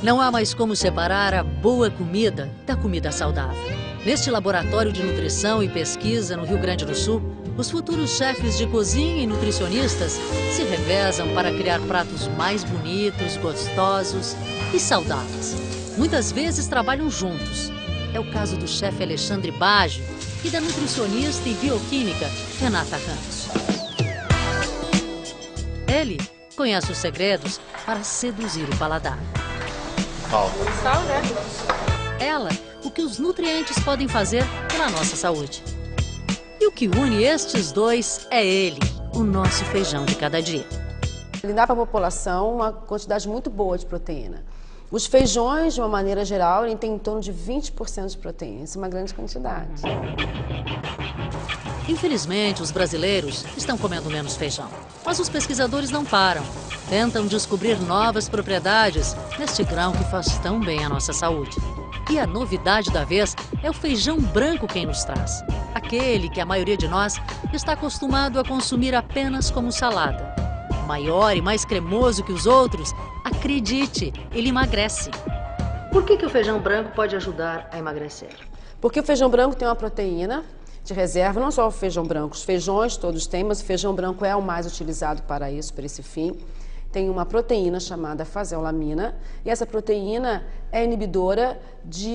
Não há mais como separar a boa comida da comida saudável. Neste laboratório de nutrição e pesquisa no Rio Grande do Sul, os futuros chefes de cozinha e nutricionistas se revezam para criar pratos mais bonitos, gostosos e saudáveis. Muitas vezes trabalham juntos. É o caso do chefe Alexandre Baggio e da nutricionista e bioquímica Renata Ramos. Ele conhece os segredos para seduzir o paladar. Sal, né? Ela, o que os nutrientes podem fazer pela nossa saúde. E o que une estes dois é ele, o nosso feijão de cada dia. Ele dá para a população uma quantidade muito boa de proteína. Os feijões, de uma maneira geral, ele tem em torno de 20% de proteína. Isso é uma grande quantidade. Infelizmente, os brasileiros estão comendo menos feijão. Mas os pesquisadores não param. Tentam descobrir novas propriedades neste grão que faz tão bem à nossa saúde. E a novidade da vez é o feijão branco quem nos traz. Aquele que a maioria de nós está acostumado a consumir apenas como salada. Maior e mais cremoso que os outros, acredite, ele emagrece. Por que o feijão branco pode ajudar a emagrecer? Porque o feijão branco tem uma proteína de reserva, não só o feijão branco, os feijões todos têm, mas o feijão branco é o mais utilizado para isso, para esse fim. Tem uma proteína chamada faseolamina e essa proteína é inibidora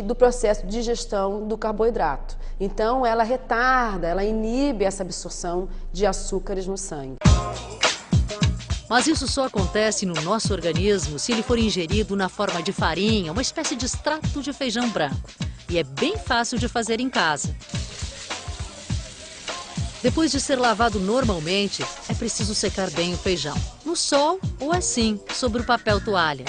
do processo de digestão do carboidrato. Então ela retarda, ela inibe essa absorção de açúcares no sangue. Mas isso só acontece no nosso organismo se ele for ingerido na forma de farinha, uma espécie de extrato de feijão branco. E é bem fácil de fazer em casa. Depois de ser lavado normalmente, é preciso secar bem o feijão. No sol ou assim, sobre o papel toalha.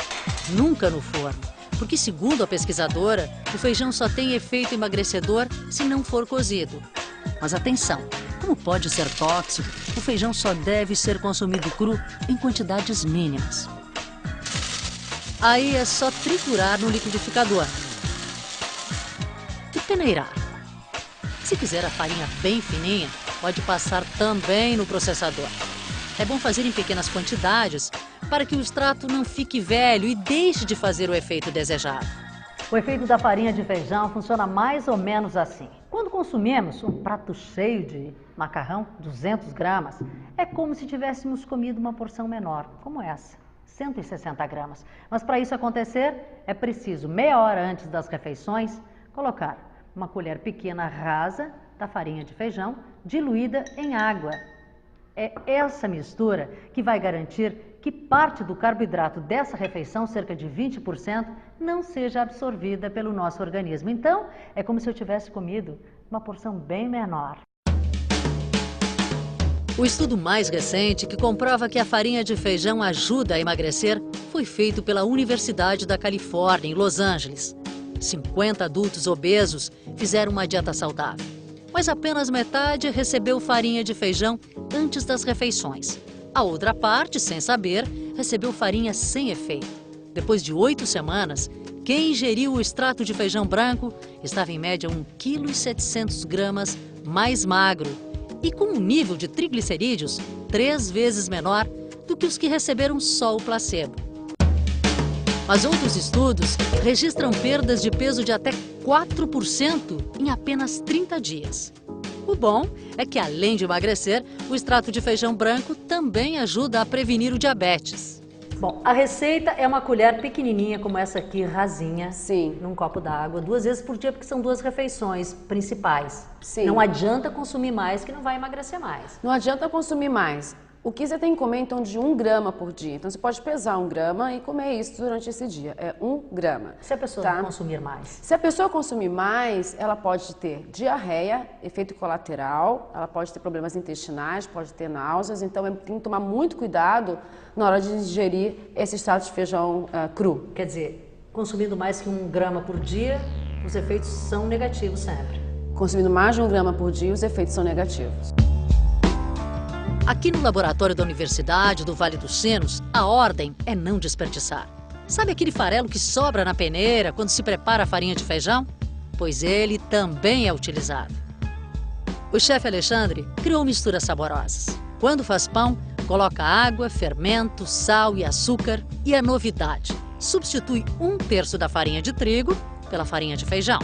Nunca no forno, porque segundo a pesquisadora, o feijão só tem efeito emagrecedor se não for cozido. Mas atenção, como pode ser tóxico, o feijão só deve ser consumido cru em quantidades mínimas. Aí é só triturar no liquidificador e peneirar. Se quiser a farinha bem fininha, pode passar também no processador. É bom fazer em pequenas quantidades para que o extrato não fique velho e deixe de fazer o efeito desejado. O efeito da farinha de feijão funciona mais ou menos assim. Quando consumimos um prato cheio de macarrão, 200 gramas, é como se tivéssemos comido uma porção menor, como essa, 160 gramas. Mas para isso acontecer, é preciso, meia hora antes das refeições, colocar uma colher pequena rasa da farinha de feijão diluída em água. É essa mistura que vai garantir que parte do carboidrato dessa refeição, cerca de 20%, não seja absorvida pelo nosso organismo. Então, é como se eu tivesse comido uma porção bem menor. O estudo mais recente que comprova que a farinha de feijão ajuda a emagrecer foi feito pela Universidade da Califórnia, em Los Angeles. 50 adultos obesos fizeram uma dieta saudável, mas apenas metade recebeu farinha de feijão antes das refeições. A outra parte, sem saber, recebeu farinha sem efeito. Depois de 8 semanas, quem ingeriu o extrato de feijão branco estava em média 1,7 kg mais magro e com um nível de triglicerídeos 3 vezes menor do que os que receberam só o placebo. Mas outros estudos registram perdas de peso de até 4% em apenas 30 dias. O bom é que, além de emagrecer, o extrato de feijão branco também ajuda a prevenir o diabetes. Bom, a receita é uma colher pequenininha como essa aqui, rasinha, Sim. num copo d'água, 2 vezes por dia, porque são 2 refeições principais. Sim. Não adianta consumir mais, que não vai emagrecer mais. Não adianta consumir mais. O que você tem que comer em torno de 1 grama por dia. Então você pode pesar 1 grama e comer isso durante esse dia. É 1 grama. Se a pessoa não consumir mais? Se a pessoa consumir mais, ela pode ter diarreia, efeito colateral, ela pode ter problemas intestinais, pode ter náuseas. Então tem que tomar muito cuidado na hora de ingerir esse extrato de feijão cru. Quer dizer, consumindo mais que 1 grama por dia, os efeitos são negativos sempre. Consumindo mais de 1 grama por dia, os efeitos são negativos. Aqui no laboratório da Universidade do Vale dos Sinos, a ordem é não desperdiçar. Sabe aquele farelo que sobra na peneira quando se prepara a farinha de feijão? Pois ele também é utilizado. O chefe Alexandre criou misturas saborosas. Quando faz pão, coloca água, fermento, sal e açúcar. E a novidade, substitui 1/3 da farinha de trigo pela farinha de feijão.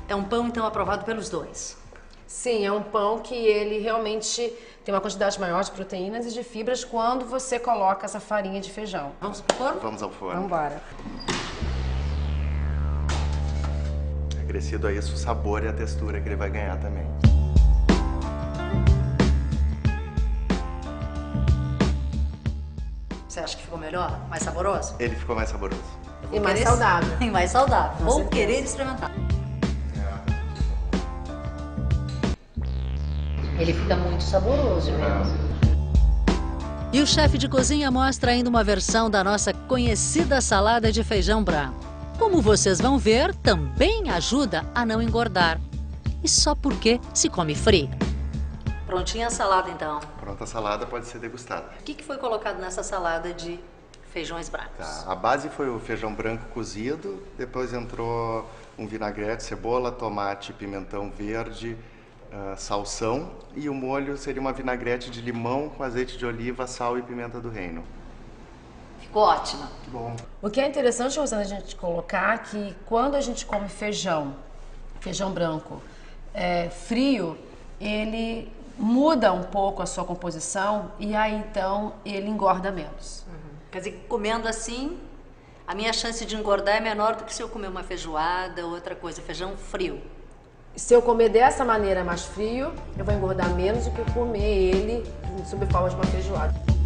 É um pão, então, aprovado pelos dois. Sim, é um pão que ele realmente tem uma quantidade maior de proteínas e de fibras quando você coloca essa farinha de feijão. Vamos pro forno? Vamos ao forno. Vamos embora. Acrescido a isso o sabor e a textura que ele vai ganhar também. Você acha que ficou melhor? Mais saboroso? Ele ficou mais saboroso. E mais saudável. E mais saudável. Vou certeza. querer experimentar. Ele fica muito saboroso mesmo. E o chefe de cozinha mostra ainda uma versão da nossa conhecida salada de feijão branco. Como vocês vão ver, também ajuda a não engordar. E só porque se come frio. Prontinha a salada, então. Pronta a salada, pode ser degustada. O que foi colocado nessa salada de feijões brancos? Tá. A base foi o feijão branco cozido, depois entrou um vinagrete, cebola, tomate, pimentão verde, salsão, e o molho seria uma vinagrete de limão com azeite de oliva, sal e pimenta do reino. Ficou ótima. Que bom. O que é interessante, Rosana, a gente colocar que quando a gente come feijão branco frio, ele muda um pouco a sua composição e aí então ele engorda menos. Quer dizer, comendo assim, a minha chance de engordar é menor do que se eu comer uma feijoada ou outra coisa, feijão frio. Se eu comer dessa maneira mais frio, eu vou engordar menos do que comer ele sob forma de uma feijoada.